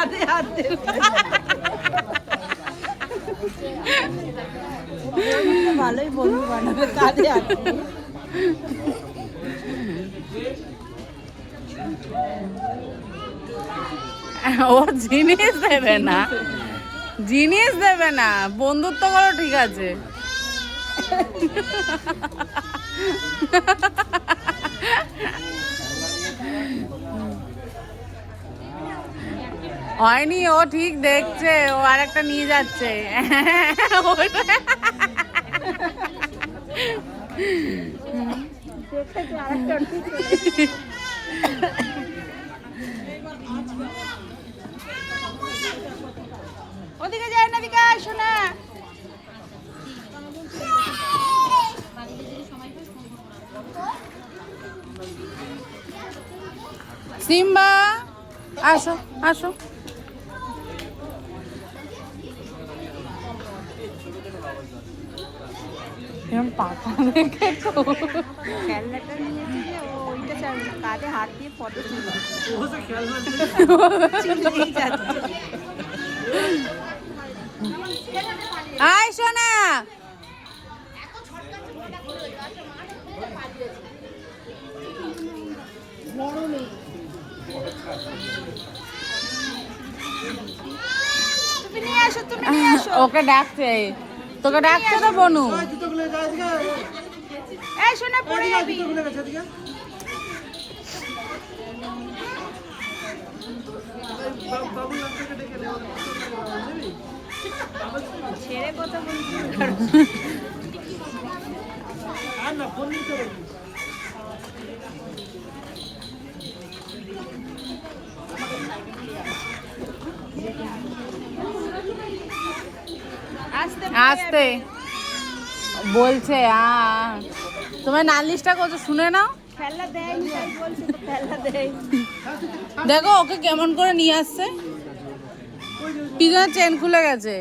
কাঁধে হাত দেবে। ভালোই বন্ধু বানাবে, কাঁধে হাত দেবে। ও জিনিস দেবে না, জিনিস দেবে না, বন্ধুত্ব করো ঠিক আছে। হয়নি, ও ঠিক দেখছে, ও আর একটা নিয়ে যাচ্ছে। ওদিকে যায় না, দিকে আসো না। সিম্বা আসো আসো। পাতা দেখে তো খেলনাটা নিয়েছে যে ও ওইটা চাইবে, কাঁধে হাত দিয়ে ফটো তুলবে। চিল্লেই যাচ্ছে। আয় সোনা। তুমি নিয়ে আসো, তুমি নিয়ে আসো। ওকে ডাকছে, তোকে ডাকছে তো বনু। এই শোনা, পড়ে যাবি। ছেড়ে কথা বলছি। আসতে বলছে। তোমার নালিশটা কত শুনে নাও। খেলা দেয়নি তাই বলছে তো, খেলা দেয়। দেখো ওকে কেমন করে নিয়ে আসছে, পিছনে চেন খুলে গেছে।